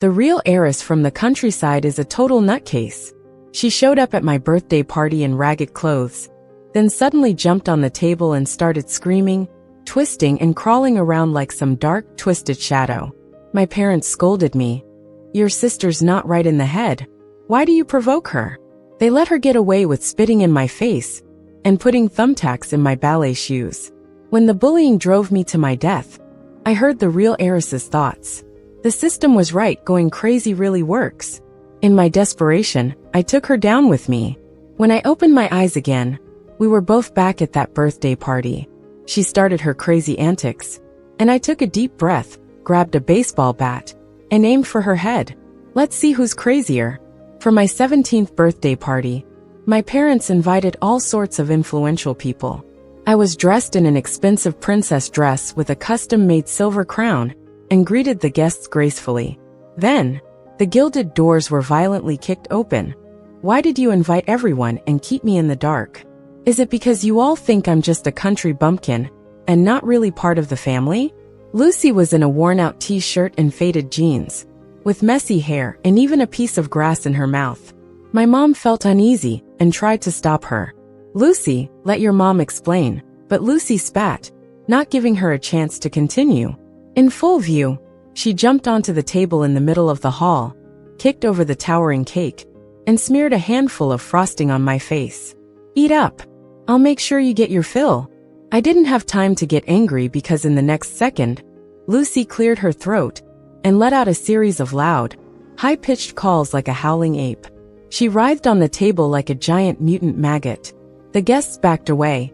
The real heiress from the countryside is a total nutcase. She showed up at my birthday party in ragged clothes, then suddenly jumped on the table and started screaming, twisting and crawling around like some dark, twisted shadow. My parents scolded me. "Your sister's not right in the head. Why do you provoke her?" They let her get away with spitting in my face and putting thumbtacks in my ballet shoes. When the bullying drove me to my death, I heard the real heiress's thoughts. The system was right, going crazy really works. In my desperation, I took her down with me. When I opened my eyes again, we were both back at that birthday party. She started her crazy antics, and I took a deep breath, grabbed a baseball bat, and aimed for her head. Let's see who's crazier. For my 17th birthday party, my parents invited all sorts of influential people. I was dressed in an expensive princess dress with a custom-made silver crown and greeted the guests gracefully. Then, the gilded doors were violently kicked open. Why did you invite everyone and keep me in the dark? Is it because you all think I'm just a country bumpkin and not really part of the family? Lucy was in a worn-out t-shirt and faded jeans, with messy hair and even a piece of grass in her mouth. My mom felt uneasy and tried to stop her. "Lucy, let your mom explain." But Lucy spat, not giving her a chance to continue. In full view, she jumped onto the table in the middle of the hall, kicked over the towering cake, and smeared a handful of frosting on my face. "Eat up. I'll make sure you get your fill." I didn't have time to get angry because in the next second, Lucy cleared her throat and let out a series of loud, high-pitched calls like a howling ape. She writhed on the table like a giant mutant maggot. The guests backed away.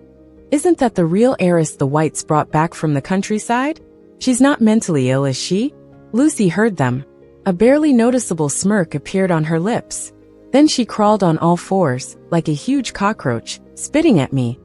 "Isn't that the real heiress the Whites brought back from the countryside? She's not mentally ill, is she?" Lucy heard them. A barely noticeable smirk appeared on her lips. Then she crawled on all fours, like a huge cockroach, spitting at me.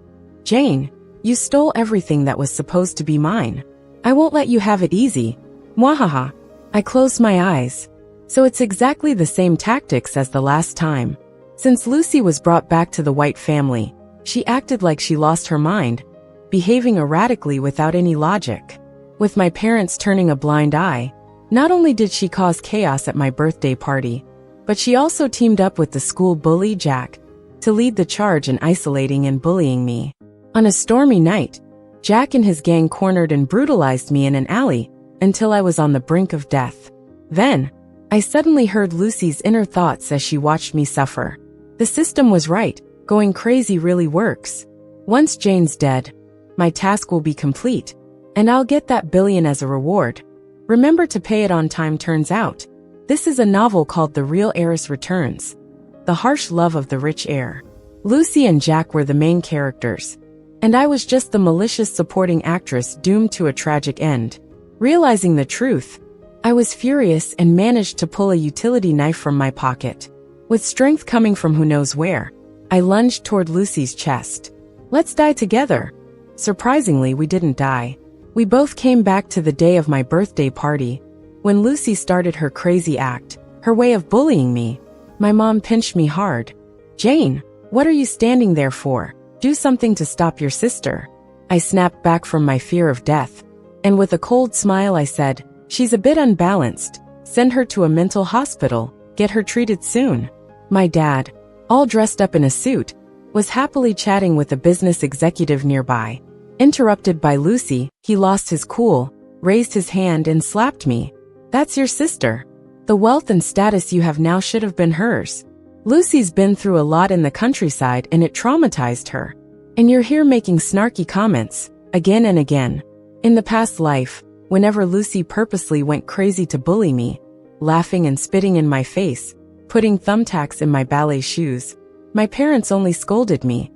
"Jane, you stole everything that was supposed to be mine. I won't let you have it easy." Mwahaha. I closed my eyes. So it's exactly the same tactics as the last time. Since Lucy was brought back to the White family, she acted like she lost her mind, behaving erratically without any logic. With my parents turning a blind eye, not only did she cause chaos at my birthday party, but she also teamed up with the school bully Jack to lead the charge in isolating and bullying me. On a stormy night, Jack and his gang cornered and brutalized me in an alley until I was on the brink of death. Then, I suddenly heard Lucy's inner thoughts as she watched me suffer. The system was right, going crazy really works. Once Jane's dead, my task will be complete, and I'll get that billion as a reward. Remember to pay it on time, turns out. This is a novel called The Real Heiress Returns. The harsh love of the rich heir. Lucy and Jack were the main characters, and I was just the malicious supporting actress doomed to a tragic end. Realizing the truth, I was furious and managed to pull a utility knife from my pocket. With strength coming from who knows where, I lunged toward Lucy's chest. "Let's die together." Surprisingly, we didn't die. We both came back to the day of my birthday party, when Lucy started her crazy act, her way of bullying me. My mom pinched me hard. "Jane, what are you standing there for? Do something to stop your sister." I snapped back from my fear of death, and with a cold smile I said, "She's a bit unbalanced. Send her to a mental hospital. Get her treated soon." My dad, all dressed up in a suit, was happily chatting with a business executive nearby. Interrupted by Lucy, he lost his cool, raised his hand and slapped me. "That's your sister. The wealth and status you have now should have been hers. Lucy's been through a lot in the countryside and it traumatized her. And you're here making snarky comments, again and again." In the past life, whenever Lucy purposely went crazy to bully me, laughing and spitting in my face, putting thumbtacks in my ballet shoes, my parents only scolded me.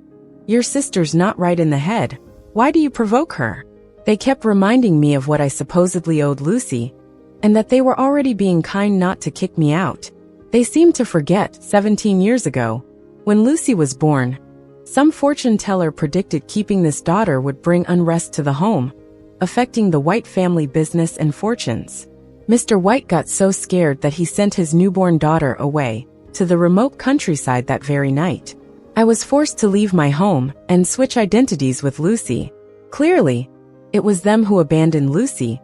"Your sister's not right in the head. Why do you provoke her?" They kept reminding me of what I supposedly owed Lucy, and that they were already being kind not to kick me out. They seemed to forget 17 years ago, when Lucy was born, some fortune teller predicted keeping this daughter would bring unrest to the home, affecting the White family business and fortunes. Mr. White got so scared that he sent his newborn daughter away to the remote countryside that very night. I was forced to leave my home and switch identities with Lucy. Clearly, it was them who abandoned Lucy,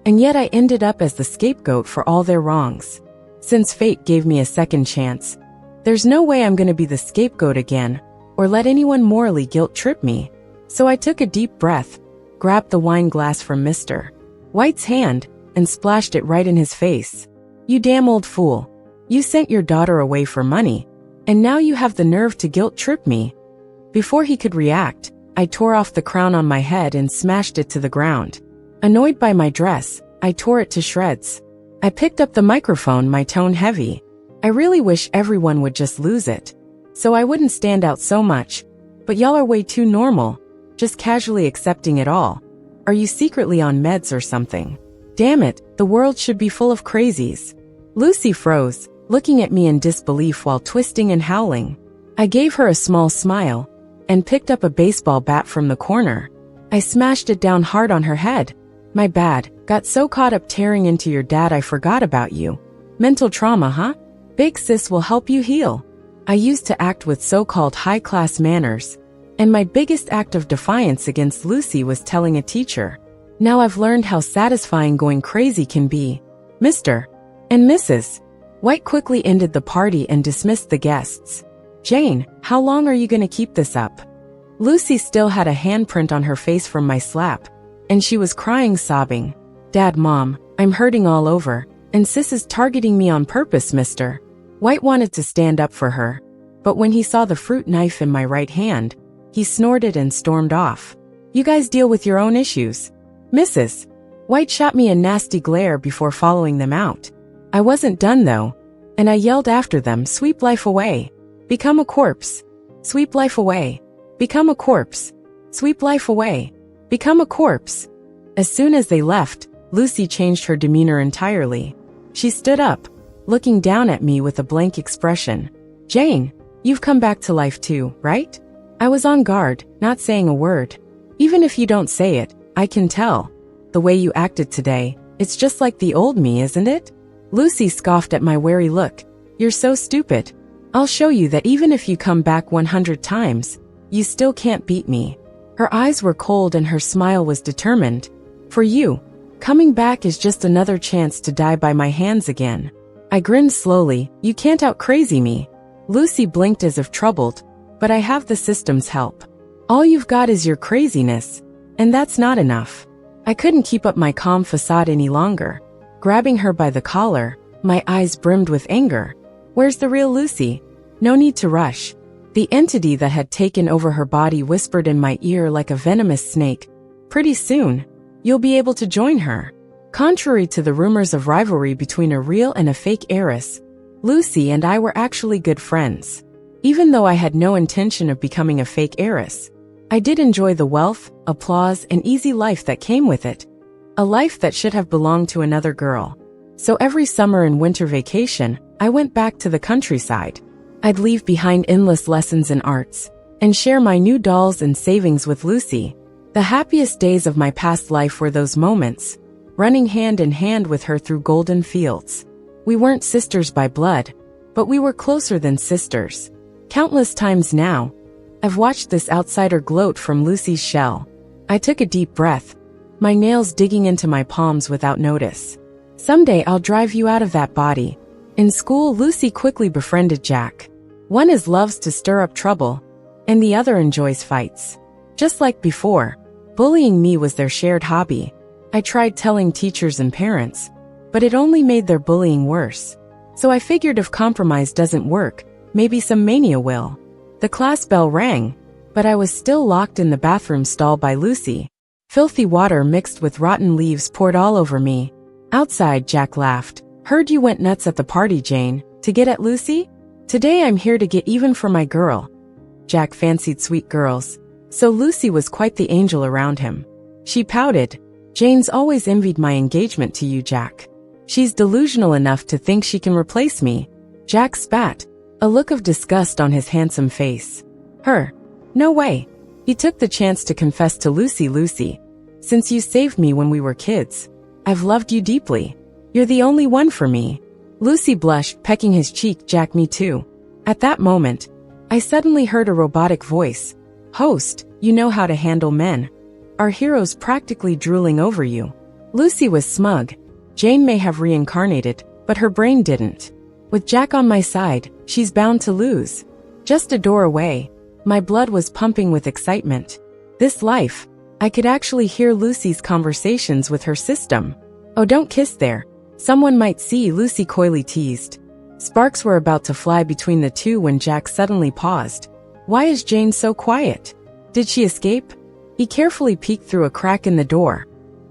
and yet I ended up as the scapegoat for all their wrongs. Since fate gave me a second chance, there's no way I'm gonna be the scapegoat again, or let anyone morally guilt-trip me. So I took a deep breath, grabbed the wine glass from Mr. White's hand, and splashed it right in his face. You damn old fool. You sent your daughter away for money, and now you have the nerve to guilt-trip me. Before he could react, I tore off the crown on my head and smashed it to the ground. Annoyed by my dress, I tore it to shreds. I picked up the microphone, my tone heavy. I really wish everyone would just lose it, so I wouldn't stand out so much, but y'all are way too normal, just casually accepting it all. Are you secretly on meds or something? Damn it, the world should be full of crazies. Lucy froze, looking at me in disbelief while twisting and howling. I gave her a small smile and picked up a baseball bat from the corner. I smashed it down hard on her head. My bad, got so caught up tearing into your dad I forgot about you. Mental trauma, huh? Big sis will help you heal. I used to act with so-called high-class manners, and my biggest act of defiance against Lucy was telling a teacher. Now I've learned how satisfying going crazy can be. Mr. and Mrs. White quickly ended the party and dismissed the guests. Jane, how long are you gonna keep this up? Lucy still had a handprint on her face from my slap, and she was crying, sobbing. Dad, Mom, I'm hurting all over, and sis is targeting me on purpose, Mr. White wanted to stand up for her, but when he saw the fruit knife in my right hand, he snorted and stormed off. You guys deal with your own issues. Mrs. White shot me a nasty glare before following them out. I wasn't done though, and I yelled after them, sweep life away. Become a corpse. Sweep life away. Become a corpse. Sweep life away. Become a corpse. As soon as they left, Lucy changed her demeanor entirely. She stood up, looking down at me with a blank expression. Jane, you've come back to life too, right? I was on guard, not saying a word. Even if you don't say it, I can tell. The way you acted today, it's just like the old me, isn't it? Lucy scoffed at my wary look. You're so stupid. I'll show you that even if you come back 100 times, you still can't beat me. Her eyes were cold and her smile was determined. For you, coming back is just another chance to die by my hands again. I grinned slowly. You can't out-crazy me. Lucy blinked as if troubled, but I have the system's help. All you've got is your craziness, and that's not enough. I couldn't keep up my calm facade any longer. Grabbing her by the collar, my eyes brimmed with anger. Where's the real Lucy? No need to rush. The entity that had taken over her body whispered in my ear like a venomous snake. Pretty soon, you'll be able to join her. Contrary to the rumors of rivalry between a real and a fake heiress, Lucy and I were actually good friends. Even though I had no intention of becoming a fake heiress, I did enjoy the wealth, applause, and easy life that came with it. A life that should have belonged to another girl. So every summer and winter vacation, I went back to the countryside. I'd leave behind endless lessons in arts, and share my new dolls and savings with Lucy. The happiest days of my past life were those moments, running hand in hand with her through golden fields. We weren't sisters by blood, but we were closer than sisters. Countless times now, I've watched this outsider gloat from Lucy's shell. I took a deep breath, my nails digging into my palms without notice. Someday I'll drive you out of that body. In school, Lucy quickly befriended Jack. One is loves to stir up trouble, and the other enjoys fights. Just like before, bullying me was their shared hobby. I tried telling teachers and parents, but it only made their bullying worse. So I figured if compromise doesn't work, maybe some mania will. The class bell rang, but I was still locked in the bathroom stall by Lucy. Filthy water mixed with rotten leaves poured all over me. Outside, Jack laughed. Heard you went nuts at the party, Jane. To get at Lucy? Today I'm here to get even for my girl. Jack fancied sweet girls, so Lucy was quite the angel around him. She pouted. Jane's always envied my engagement to you, Jack. She's delusional enough to think she can replace me. Jack spat, a look of disgust on his handsome face. Her? No way. He took the chance to confess to Lucy. Lucy, since you saved me when we were kids, I've loved you deeply. You're the only one for me. Lucy blushed, pecking his cheek. Jack, me too. At that moment, I suddenly heard a robotic voice. Host, you know how to handle men. Our hero's practically drooling over you. Lucy was smug. Jane may have reincarnated, But her brain didn't. With Jack on my side, she's bound to lose. Just a door away. My blood was pumping with excitement. This life. I could actually hear Lucy's conversations with her system. "Oh, don't kiss there. Someone might see," Lucy coyly teased. Sparks were about to fly between the two when Jack suddenly paused. "Why is Jane so quiet? Did she escape?" He carefully peeked through a crack in the door,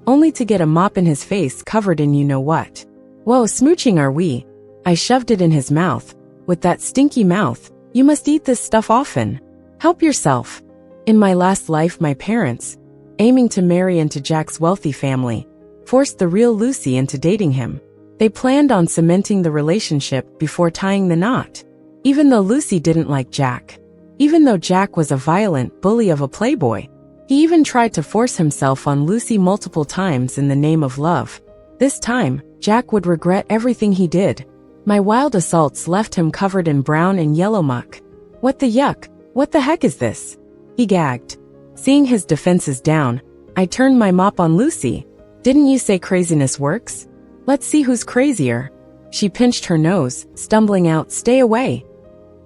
only to get a mop in his face covered in you-know-what. "Whoa, smooching are we?" I shoved it in his mouth. "With that stinky mouth, you must eat this stuff often. Help yourself." In my last life, my parents, aiming to marry into Jack's wealthy family, forced the real Lucy into dating him. They planned on cementing the relationship before tying the knot. Even though Lucy didn't like Jack. Even though Jack was a violent bully of a playboy. He even tried to force himself on Lucy multiple times in the name of love. This time, Jack would regret everything he did. My wild assaults left him covered in brown and yellow muck. "What the yuck? What the heck is this?" he gagged. Seeing his defenses down, I turned my mop on Lucy. "Didn't you say craziness works? Let's see who's crazier." She pinched her nose, stumbling out, "Stay away."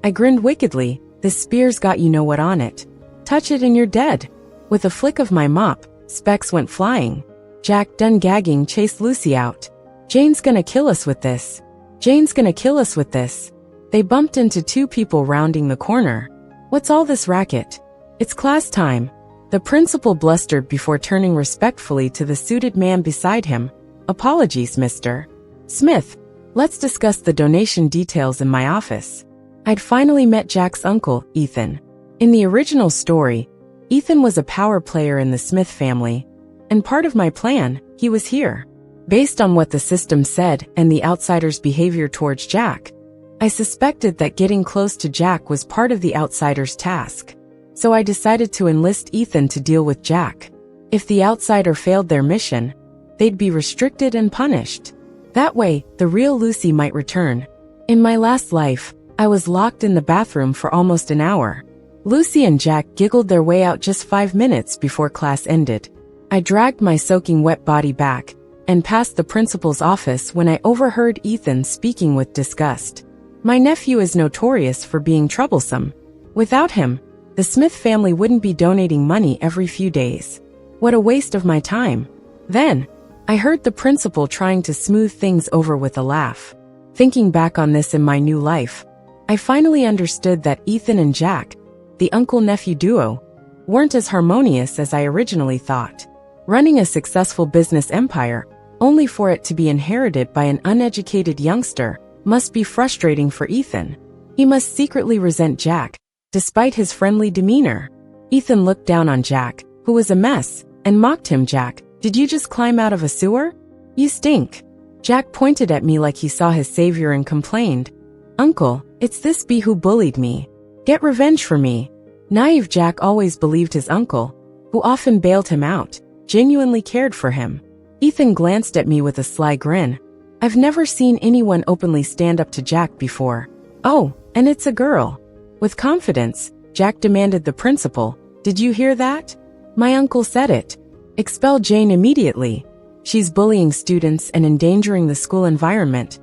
I grinned wickedly. "This spear's got you-know-what on it. Touch it and you're dead." With a flick of my mop, specks went flying. Jack, done gagging, chased Lucy out. "Jane's gonna kill us with this. Jane's gonna kill us with this." They bumped into two people rounding the corner. "What's all this racket? It's class time." The principal blustered before turning respectfully to the suited man beside him. "Apologies, Mr. Smith. Let's discuss the donation details in my office." I'd finally met Jack's uncle, Ethan. In the original story, Ethan was a power player in the Smith family, and part of my plan, he was here. Based on what the system said and the outsider's behavior towards Jack, I suspected that getting close to Jack was part of the outsider's task. So I decided to enlist Ethan to deal with Jack. If the outsider failed their mission, they'd be restricted and punished. That way, the real Lucy might return. In my last life, I was locked in the bathroom for almost an hour. Lucy and Jack giggled their way out just 5 minutes before class ended. I dragged my soaking wet body back and past the principal's office when I overheard Ethan speaking with disgust. "My nephew is notorious for being troublesome. Without him, the Smith family wouldn't be donating money every few days. What a waste of my time." Then, I heard the principal trying to smooth things over with a laugh. Thinking back on this in my new life, I finally understood that Ethan and Jack, the uncle-nephew duo, weren't as harmonious as I originally thought. Running a successful business empire, only for it to be inherited by an uneducated youngster, must be frustrating for Ethan. He must secretly resent Jack, despite his friendly demeanor. Ethan looked down on Jack, who was a mess, and mocked him. "Jack, did you just climb out of a sewer? You stink." Jack pointed at me like he saw his savior and complained, "Uncle, it's this bee who bullied me. Get revenge for me." Naive Jack always believed his uncle, who often bailed him out, genuinely cared for him. Ethan glanced at me with a sly grin. I've never seen anyone openly stand up to Jack before. "Oh, and it's a girl." With confidence, Jack demanded the principal, "Did you hear that? My uncle said it. Expel Jane immediately. She's bullying students and endangering the school environment."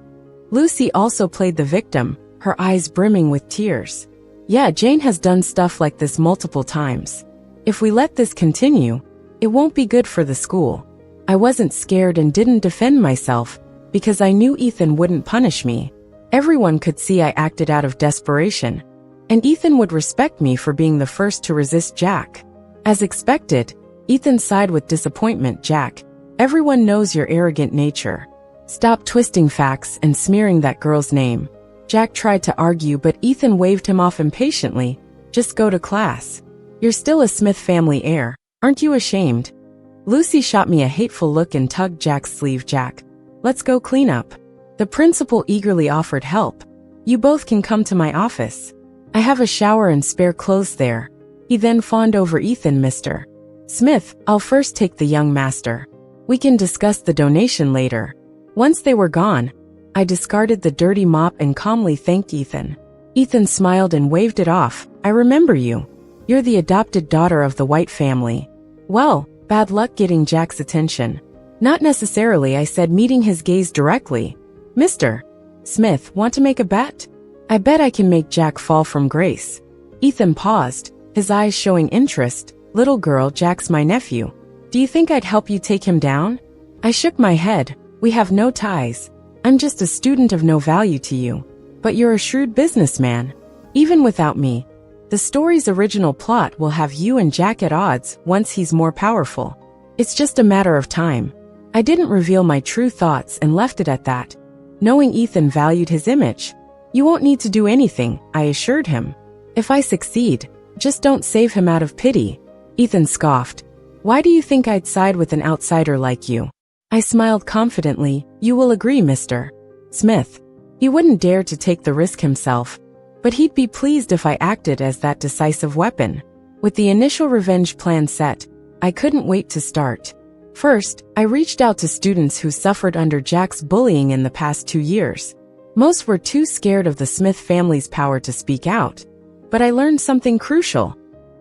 Lucy also played the victim, her eyes brimming with tears. "Yeah, Jane has done stuff like this multiple times. If we let this continue, it won't be good for the school." I wasn't scared and didn't defend myself, because I knew Ethan wouldn't punish me. Everyone could see I acted out of desperation, and Ethan would respect me for being the first to resist Jack. As expected, Ethan sighed with disappointment. "Jack, everyone knows your arrogant nature. Stop twisting facts and smearing that girl's name." Jack tried to argue, but Ethan waved him off impatiently. "Just go to class. You're still a Smith family heir. Aren't you ashamed?" Lucy shot me a hateful look and tugged Jack's sleeve. "Jack, let's go clean up." The principal eagerly offered help. "You both can come to my office. I have a shower and spare clothes there." He then fawned over Ethan. "Mr. Smith, I'll first take the young master. We can discuss the donation later." Once they were gone, I discarded the dirty mop and calmly thanked Ethan. Ethan smiled and waved it off. "I remember you. You're the adopted daughter of the White family." "Well, bad luck getting Jack's attention." "Not necessarily," I said, meeting his gaze directly. Mr. Smith, want to make a bet? I bet I can make Jack fall from grace. Ethan paused, his eyes showing interest. Little girl, Jack's my nephew. Do you think I'd help you take him down? I shook my head. We have no ties. I'm just a student of no value to you. But you're a shrewd businessman. Even without me, the story's original plot will have you and Jack at odds once he's more powerful. It's just a matter of time. I didn't reveal my true thoughts and left it at that, knowing Ethan valued his image. You won't need to do anything, I assured him. If I succeed, just don't save him out of pity. Ethan scoffed. Why do you think I'd side with an outsider like you? I smiled confidently. You will agree, Mr. Smith. He wouldn't dare to take the risk himself, but he'd be pleased if I acted as that decisive weapon. With the initial revenge plan set, I couldn't wait to start. First, I reached out to students who suffered under Jack's bullying in the past 2 years. Most were too scared of the Smith family's power to speak out. But I learned something crucial.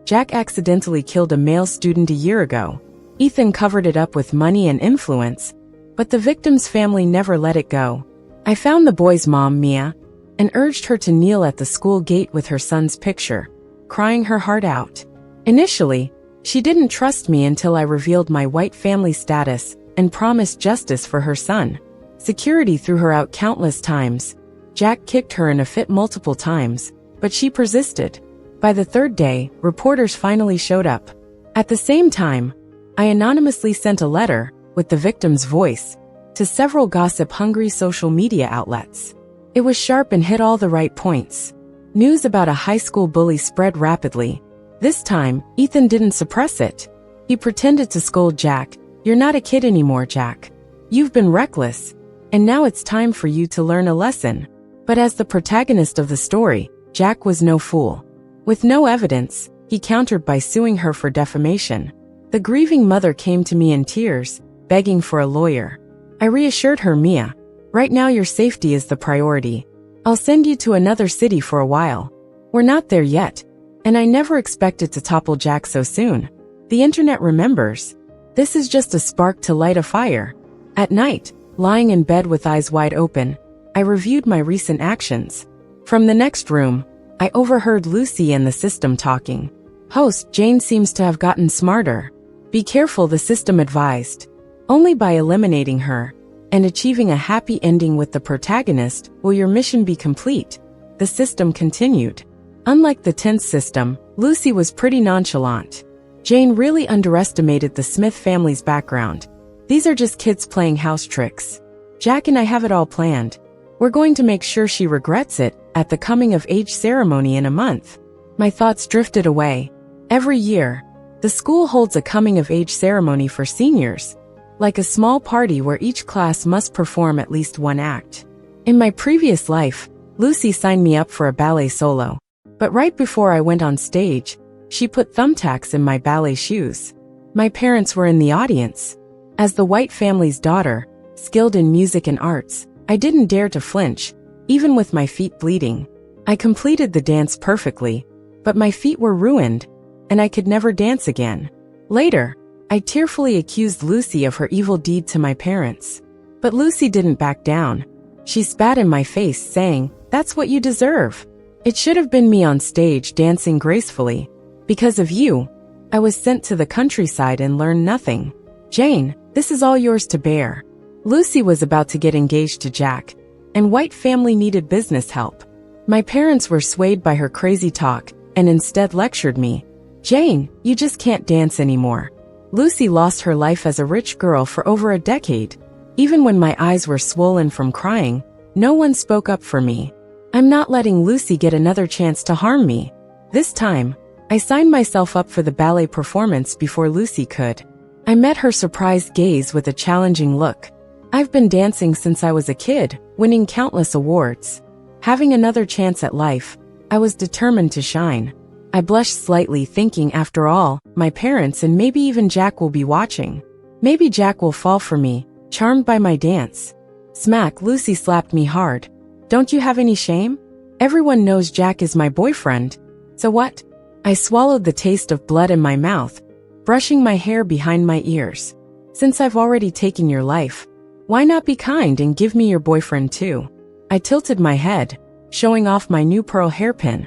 Jack accidentally killed a male student a year ago. Ethan covered it up with money and influence, but the victim's family never let it go. I found the boy's mom, Mia, and urged her to kneel at the school gate with her son's picture, crying her heart out. Initially, she didn't trust me until I revealed my white family status and promised justice for her son. Security threw her out countless times. Jack kicked her in a fit multiple times, but she persisted. By the third day, reporters finally showed up. At the same time, I anonymously sent a letter, with the victim's voice, to several gossip-hungry social media outlets. It was sharp and hit all the right points. News about a high school bully spread rapidly. This time, Ethan didn't suppress it. He pretended to scold Jack. You're not a kid anymore, Jack. You've been reckless, and now it's time for you to learn a lesson. But as the protagonist of the story, Jack was no fool. With no evidence, he countered by suing her for defamation. The grieving mother came to me in tears, begging for a lawyer. I reassured her, Mia, right now your safety is the priority. I'll send you to another city for a while. We're not there yet, and I never expected to topple Jack so soon. The internet remembers. This is just a spark to light a fire. At night, lying in bed with eyes wide open, I reviewed my recent actions. From the next room, I overheard Lucy and the system talking. Host Jane seems to have gotten smarter. Be careful, the system advised. Only by eliminating her and achieving a happy ending with the protagonist will your mission be complete, the system continued. Unlike the tense system, Lucy was pretty nonchalant. Jane really underestimated the Smith family's background. These are just kids playing house tricks. Jack and I have it all planned. We're going to make sure she regrets it at the coming-of-age ceremony in a month. My thoughts drifted away. Every year, the school holds a coming-of-age ceremony for seniors, like a small party where each class must perform at least one act. In my previous life, Lucy signed me up for a ballet solo. But right before I went on stage, she put thumbtacks in my ballet shoes. My parents were in the audience. As the White family's daughter, skilled in music and arts, I didn't dare to flinch, even with my feet bleeding. I completed the dance perfectly, but my feet were ruined, and I could never dance again. Later, I tearfully accused Lucy of her evil deed to my parents. But Lucy didn't back down. She spat in my face, saying, "That's what you deserve. It should have been me on stage dancing gracefully. Because of you, I was sent to the countryside and learned nothing. Jane, this is all yours to bear." Lucy was about to get engaged to Jack, and White family needed business help. My parents were swayed by her crazy talk and instead lectured me. "Jane, you just can't dance anymore." Lucy lost her life as a rich girl for over a decade. Even when my eyes were swollen from crying, no one spoke up for me. I'm not letting Lucy get another chance to harm me. This time, I signed myself up for the ballet performance before Lucy could. I met her surprised gaze with a challenging look. I've been dancing since I was a kid, winning countless awards. Having another chance at life, I was determined to shine. I blushed slightly, thinking, after all, my parents and maybe even Jack will be watching. Maybe Jack will fall for me, charmed by my dance. Smack! Lucy slapped me hard. "Don't you have any shame? Everyone knows Jack is my boyfriend. So what?" I swallowed the taste of blood in my mouth, brushing my hair behind my ears. "Since I've already taken your life, Why not be kind and give me your boyfriend too? I tilted my head, showing off my new pearl hairpin.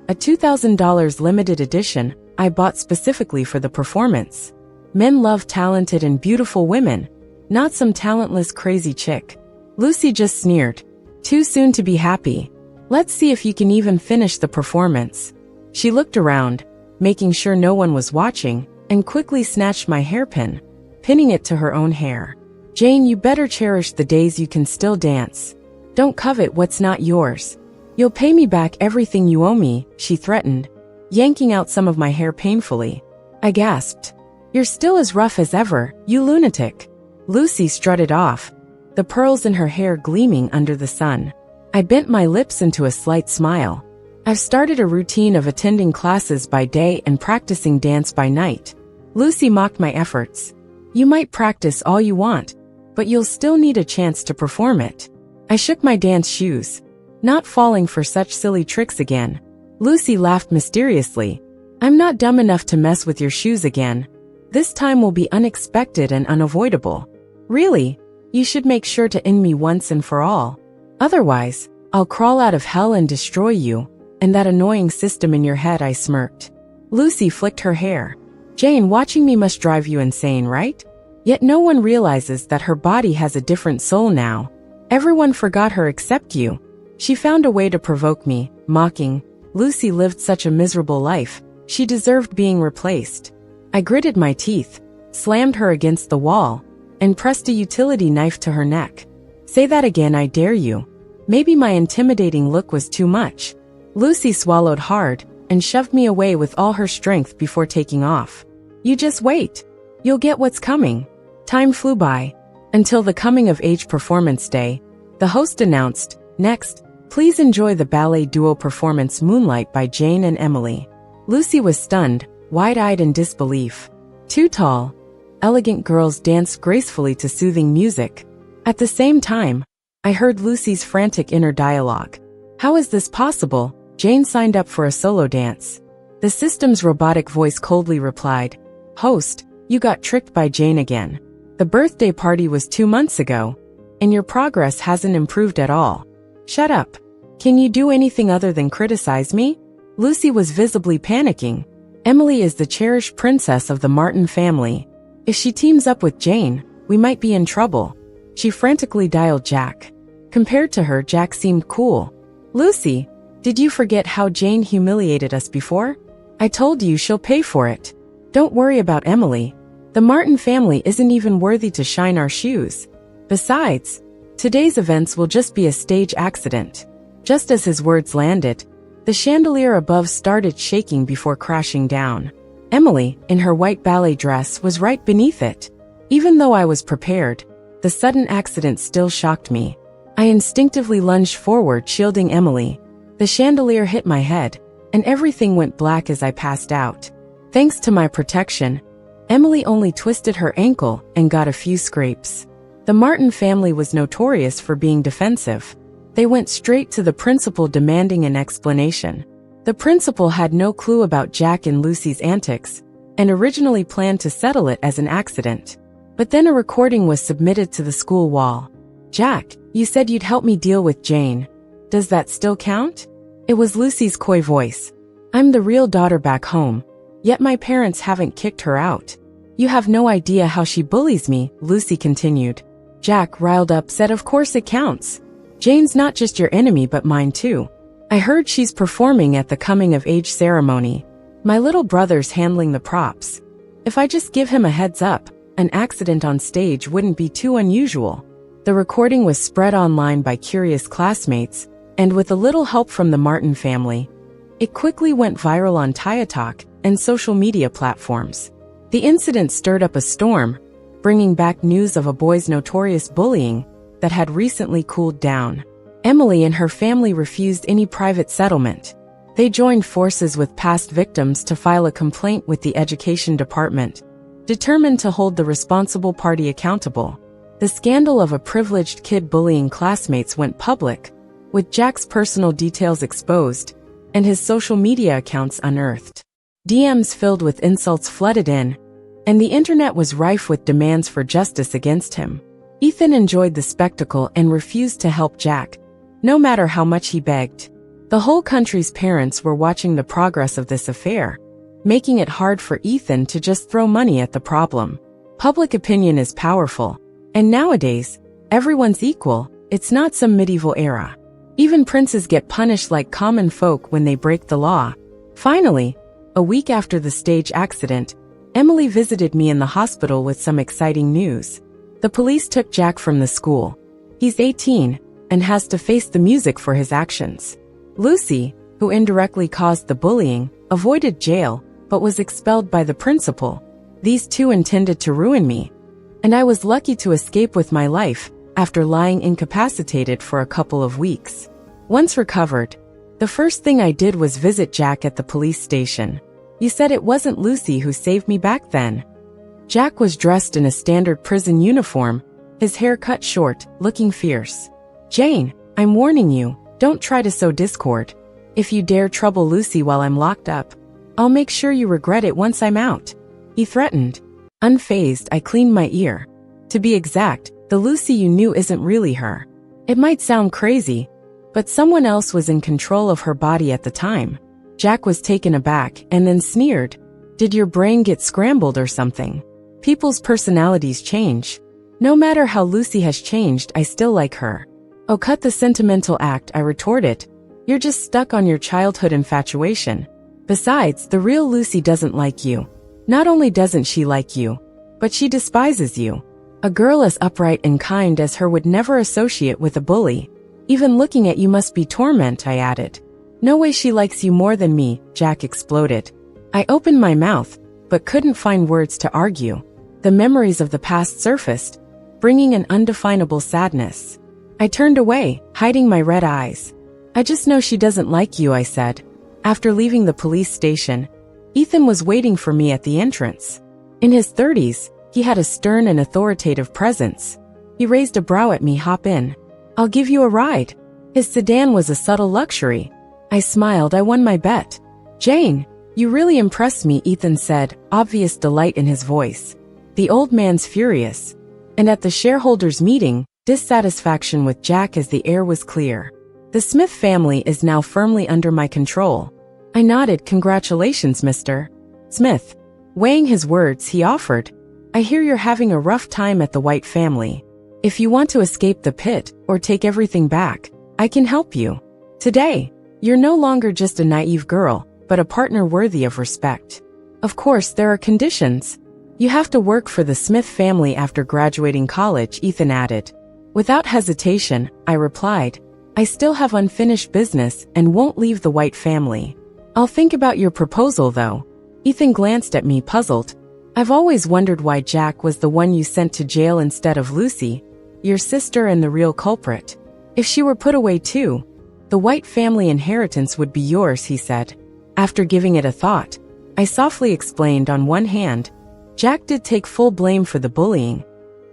A $2,000 limited edition I bought specifically for the performance. Men love talented and beautiful women, not some talentless crazy chick. Lucy just sneered. Too soon to be happy. Let's see if you can even finish the performance. She looked around, making sure no one was watching, and quickly snatched my hairpin, pinning it to her own hair. Jane, you better cherish the days you can still dance. Don't covet what's not yours. You'll pay me back everything you owe me, she threatened, yanking out some of my hair painfully. I gasped. You're still as rough as ever, you lunatic. Lucy strutted off, the pearls in her hair gleaming under the sun. I bent my lips into a slight smile. I've started a routine of attending classes by day and practicing dance by night. Lucy mocked my efforts. You might practice all you want, but you'll still need a chance to perform it. I shook my dance shoes, not falling for such silly tricks again. Lucy laughed mysteriously. I'm not dumb enough to mess with your shoes again. This time will be unexpected and unavoidable. Really, you should make sure to end me once and for all. Otherwise, I'll crawl out of hell and destroy you, and that annoying system in your head, I smirked. Lucy flicked her hair. Jane, watching me must drive you insane, right? Yet no one realizes that her body has a different soul now. Everyone forgot her except you. She found a way to provoke me, mocking. Lucy lived such a miserable life, she deserved being replaced. I gritted my teeth, slammed her against the wall, and pressed a utility knife to her neck. Say that again, I dare you. Maybe my intimidating look was too much. Lucy swallowed hard and shoved me away with all her strength before taking off. You just wait. You'll get what's coming. Time flew by. Until the coming-of-age performance day, the host announced, next, please enjoy the ballet duo performance Moonlight by Jane and Emily. Lucy was stunned, wide-eyed in disbelief. Two tall, elegant girls danced gracefully to soothing music. At the same time, I heard Lucy's frantic inner dialogue. How is this possible? Jane signed up for a solo dance. The system's robotic voice coldly replied, Host, you got tricked by Jane again. The birthday party was 2 months ago, and your progress hasn't improved at all. Shut up. Can you do anything other than criticize me? Lucy was visibly panicking. Emily is the cherished princess of the Martin family. If she teams up with Jane, we might be in trouble. She frantically dialed Jack. Compared to her, Jack seemed cool. Lucy, did you forget how Jane humiliated us before? I told you she'll pay for it. Don't worry about Emily. The Martin family isn't even worthy to shine our shoes. Besides, today's events will just be a stage accident. Just as his words landed, the chandelier above started shaking before crashing down. Emily, in her white ballet dress, was right beneath it. Even though I was prepared, the sudden accident still shocked me. I instinctively lunged forward, shielding Emily. The chandelier hit my head, and everything went black as I passed out. Thanks to my protection, Emily only twisted her ankle and got a few scrapes. The Martin family was notorious for being defensive. They went straight to the principal demanding an explanation. The principal had no clue about Jack and Lucy's antics, and originally planned to settle it as an accident. But then a recording was submitted to the school wall. Jack, you said you'd help me deal with Jane. Does that still count? It was Lucy's coy voice. I'm the real daughter back home, yet my parents haven't kicked her out. You have no idea how she bullies me, Lucy continued. Jack, riled up, said of course it counts. Jane's not just your enemy but mine too. I heard she's performing at the coming-of-age ceremony. My little brother's handling the props. If I just give him a heads up, an accident on stage wouldn't be too unusual. The recording was spread online by curious classmates, and with a little help from the Martin family, it quickly went viral on TikTok and social media platforms. The incident stirred up a storm, bringing back news of a boy's notorious bullying that had recently cooled down. Emily and her family refused any private settlement. They joined forces with past victims to file a complaint with the education department, determined to hold the responsible party accountable. The scandal of a privileged kid bullying classmates went public, with Jack's personal details exposed and his social media accounts unearthed. DMs filled with insults flooded in, and the internet was rife with demands for justice against him. Ethan enjoyed the spectacle and refused to help Jack, no matter how much he begged. The whole country's parents were watching the progress of this affair, making it hard for Ethan to just throw money at the problem. Public opinion is powerful, and nowadays, everyone's equal. It's not some medieval era. Even princes get punished like common folk when they break the law. Finally, a week after the stage accident, Emily visited me in the hospital with some exciting news. The police took Jack from the school. He's 18 and has to face the music for his actions. Lucy, who indirectly caused the bullying, avoided jail but was expelled by the principal. These two intended to ruin me, and I was lucky to escape with my life after lying incapacitated for a couple of weeks. Once recovered, the first thing I did was visit Jack at the police station. You said it wasn't Lucy who saved me back then. Jack was dressed in a standard prison uniform, his hair cut short, looking fierce. Jane, I'm warning you, don't try to sow discord. If you dare trouble Lucy while I'm locked up, I'll make sure you regret it once I'm out, he threatened. Unfazed, I cleaned my ear. To be exact, the Lucy you knew isn't really her. It might sound crazy, but someone else was in control of her body at the time. Jack was taken aback and then sneered. Did your brain get scrambled or something? People's personalities change. No matter how Lucy has changed, I still like her. Oh, cut the sentimental act, I retorted. You're just stuck on your childhood infatuation. Besides, the real Lucy doesn't like you. Not only doesn't she like you, but she despises you. A girl as upright and kind as her would never associate with a bully. Even looking at you must be torment, I added. No way she likes you more than me, Jack exploded. I opened my mouth, but couldn't find words to argue. The memories of the past surfaced, bringing an undefinable sadness. I turned away, hiding my red eyes. I just know she doesn't like you, I said. After leaving the police station, Ethan was waiting for me at the entrance. In his 30s, he had a stern and authoritative presence. He raised a brow at me. Hop in. I'll give you a ride. His sedan was a subtle luxury. I smiled. I won my bet. Jane, you really impress me, Ethan said, obvious delight in his voice. The old man's furious. And at the shareholders' meeting, dissatisfaction with Jack as the air was clear. The Smith family is now firmly under my control. I nodded. Congratulations, Mr. Smith. Weighing his words, he offered, I hear you're having a rough time at the White family. If you want to escape the pit or take everything back, I can help you. Today, you're no longer just a naive girl, but a partner worthy of respect. Of course, there are conditions. You have to work for the Smith family after graduating college, Ethan added. Without hesitation, I replied, I still have unfinished business and won't leave the White family. I'll think about your proposal, though. Ethan glanced at me, puzzled. I've always wondered why Jack was the one you sent to jail instead of Lucy, your sister and the real culprit. If she were put away too, the White family inheritance would be yours, he said. After giving it a thought, I softly explained. On one hand, Jack did take full blame for the bullying,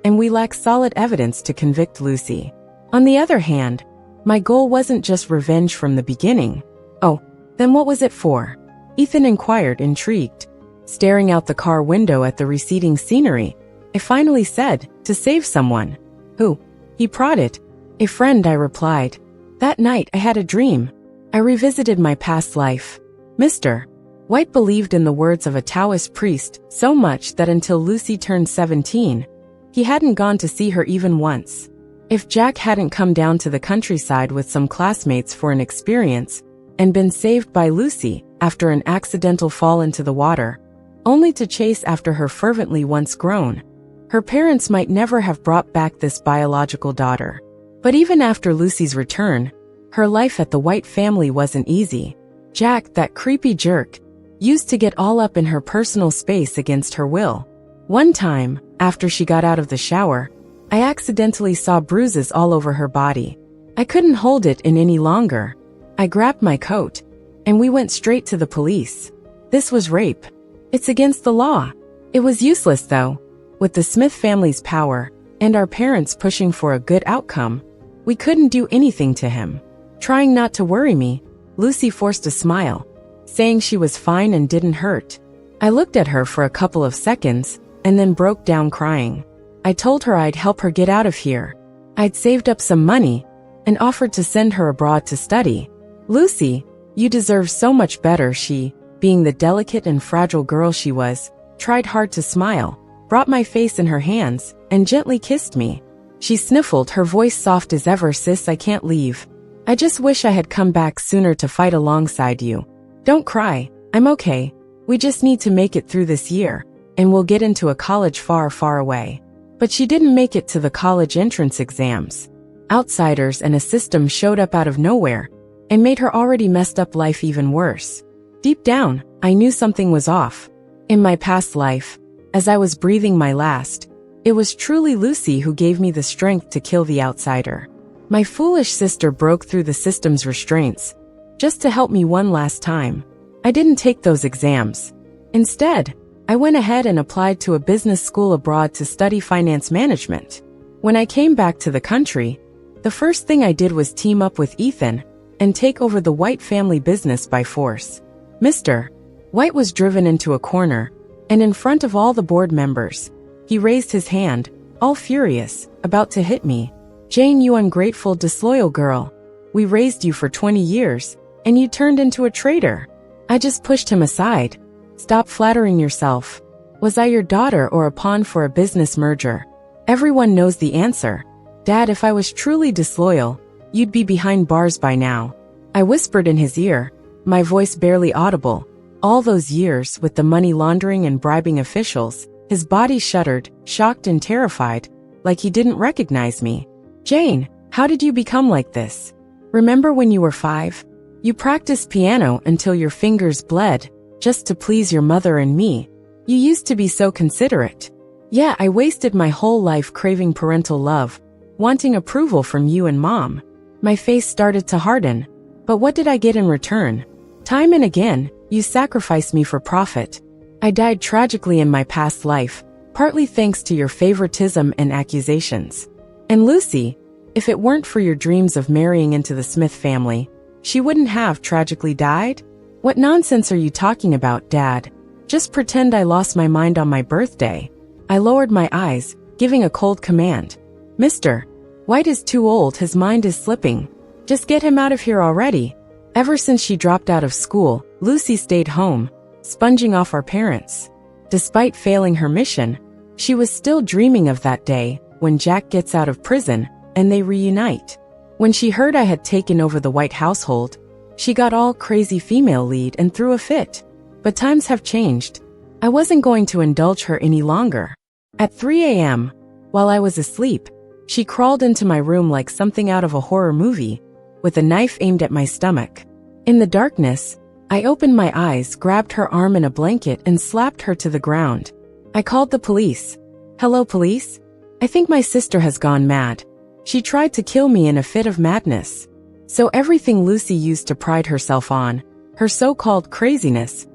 and we lack solid evidence to convict Lucy. On the other hand, my goal wasn't just revenge from the beginning. Oh, then what was it for? Ethan inquired, intrigued. Staring out the car window at the receding scenery, I finally said, to save someone. Who? He prodded. A friend, I replied. That night I had a dream. I revisited my past life. Mr. White believed in the words of a Taoist priest so much that until Lucy turned 17, he hadn't gone to see her even once. If Jack hadn't come down to the countryside with some classmates for an experience and been saved by Lucy after an accidental fall into the water, only to chase after her fervently once grown, her parents might never have brought back this biological daughter. But even after Lucy's return, her life at the White family wasn't easy. Jack, that creepy jerk, used to get all up in her personal space against her will. One time, after she got out of the shower, I accidentally saw bruises all over her body. I couldn't hold it in any longer. I grabbed my coat, and we went straight to the police. This was rape. It's against the law. It was useless, though. With the Smith family's power, and our parents pushing for a good outcome, we couldn't do anything to him. Trying not to worry me, Lucy forced a smile, saying she was fine and didn't hurt. I looked at her for a couple of seconds, and then broke down crying. I told her I'd help her get out of here. I'd saved up some money and offered to send her abroad to study. Lucy, you deserve so much better. She, being the delicate and fragile girl she was, tried hard to smile, brought my face in her hands, and gently kissed me. She sniffled, her voice soft as ever. Sis, I can't leave. I just wish I had come back sooner to fight alongside you. Don't cry, I'm okay. We just need to make it through this year, and we'll get into a college far, far away. But she didn't make it to the college entrance exams. Outsiders and a system showed up out of nowhere and made her already messed up life even worse. Deep down, I knew something was off. In my past life, as I was breathing my last, it was truly Lucy who gave me the strength to kill the outsider. My foolish sister broke through the system's restraints, just to help me one last time. I didn't take those exams. Instead, I went ahead and applied to a business school abroad to study finance management. When I came back to the country, the first thing I did was team up with Ethan and take over the White family business by force. Mr. White was driven into a corner, and in front of all the board members, he raised his hand, all furious, about to hit me. Jane, you ungrateful, disloyal girl. We raised you for 20 years, and you turned into a traitor. I just pushed him aside. Stop flattering yourself. Was I your daughter or a pawn for a business merger? Everyone knows the answer. Dad, if I was truly disloyal, you'd be behind bars by now. I whispered in his ear, my voice barely audible. All those years with the money laundering and bribing officials, his body shuddered, shocked and terrified, like he didn't recognize me. Jane, how did you become like this? Remember when you were 5? You practiced piano until your fingers bled, just to please your mother and me. You used to be so considerate. Yeah, I wasted my whole life craving parental love, wanting approval from you and Mom. My face started to harden. But what did I get in return? Time and again, you sacrificed me for profit. I died tragically in my past life, partly thanks to your favoritism and accusations. And Lucy, if it weren't for your dreams of marrying into the Smith family, she wouldn't have tragically died? What nonsense are you talking about, Dad? Just pretend I lost my mind on my birthday. I lowered my eyes, giving a cold command. Mr. White is too old, his mind is slipping. Just get him out of here already. Ever since she dropped out of school, Lucy stayed home, sponging off our parents. Despite failing her mission, she was still dreaming of that day when Jack gets out of prison and they reunite. When she heard I had taken over the White household, she got all crazy female lead and threw a fit. But times have changed. I wasn't going to indulge her any longer. At 3 a.m., while I was asleep, she crawled into my room like something out of a horror movie, with a knife aimed at my stomach. In the darkness, I opened my eyes, grabbed her arm in a blanket, and slapped her to the ground. I called the police. Hello, police? I think my sister has gone mad. She tried to kill me in a fit of madness. So everything Lucy used to pride herself on, her so-called craziness,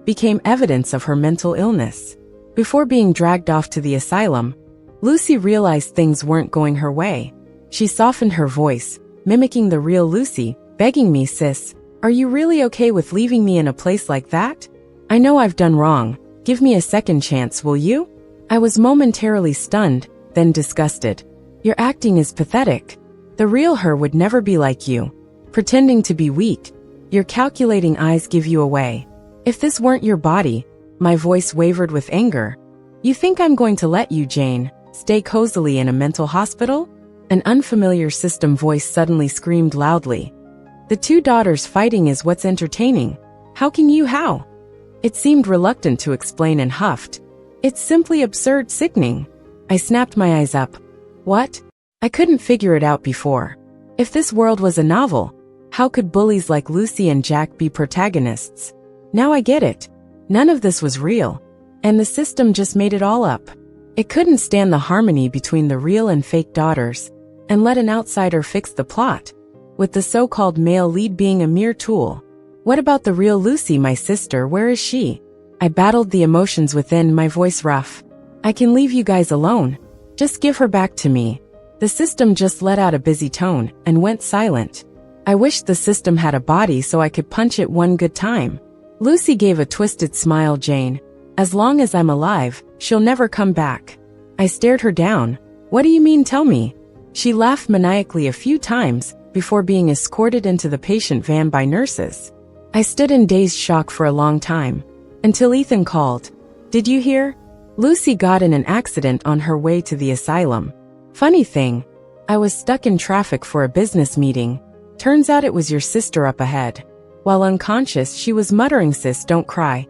became evidence of her mental illness. Before being dragged off to the asylum, Lucy realized things weren't going her way. She softened her voice, mimicking the real Lucy, begging me, sis, are you really okay with leaving me in a place like that? I know I've done wrong. Give me a second chance, will you? I was momentarily stunned, then disgusted. Your acting is pathetic. The real her would never be like you, pretending to be weak. Your calculating eyes give you away. If this weren't your body, my voice wavered with anger. You think I'm going to let you, Jane, stay cozily in a mental hospital? An unfamiliar system voice suddenly screamed loudly. The two daughters fighting is what's entertaining. How can you how? It seemed reluctant to explain and huffed. It's simply absurd, sickening. I snapped my eyes up. What? I couldn't figure it out before. If this world was a novel, how could bullies like Lucy and Jack be protagonists? Now I get it. None of this was real, and the system just made it all up. It couldn't stand the harmony between the real and fake daughters, and let an outsider fix the plot, with the so-called male lead being a mere tool. What about the real Lucy, my sister, where is she? I battled the emotions within, my voice rough. I can leave you guys alone. Just give her back to me. The system just let out a busy tone and went silent. I wished the system had a body so I could punch it one good time. Lucy gave a twisted smile. Jane, as long as I'm alive, she'll never come back. I stared her down. What do you mean, tell me? She laughed maniacally a few times before being escorted into the patient van by nurses. I stood in dazed shock for a long time, until Ethan called. Did you hear? Lucy got in an accident on her way to the asylum. Funny thing, I was stuck in traffic for a business meeting. Turns out it was your sister up ahead. While unconscious, she was muttering, sis, don't cry.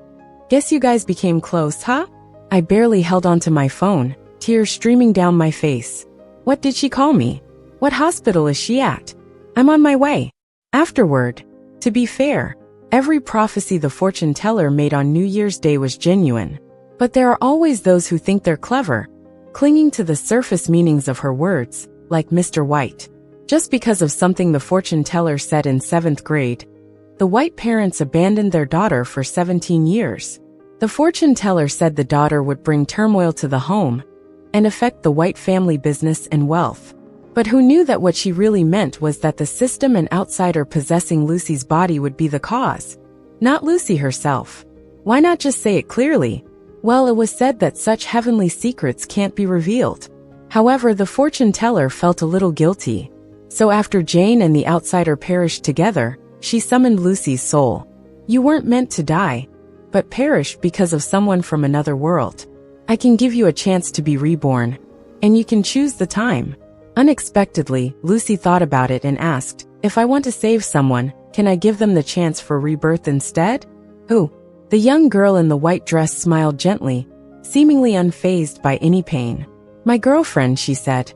Guess you guys became close, huh? I barely held onto my phone, tears streaming down my face. What did she call me? What hospital is she at? I'm on my way. Afterward. To be fair, every prophecy the fortune teller made on New Year's Day was genuine. But there are always those who think they're clever, clinging to the surface meanings of her words, like Mr. White. Just because of something the fortune teller said in 7th grade, the White parents abandoned their daughter for 17 years. The fortune teller said the daughter would bring turmoil to the home and affect the White family business and wealth. But who knew that what she really meant was that the system and outsider possessing Lucy's body would be the cause, not Lucy herself. Why not just say it clearly? Well, it was said that such heavenly secrets can't be revealed. However, the fortune teller felt a little guilty. So after Jane and the outsider perished together, she summoned Lucy's soul. You weren't meant to die, but perished because of someone from another world. I can give you a chance to be reborn, and you can choose the time. Unexpectedly, Lucy thought about it and asked, if I want to save someone, can I give them the chance for rebirth instead? Who? The young girl in the white dress smiled gently, seemingly unfazed by any pain. My girlfriend, she said.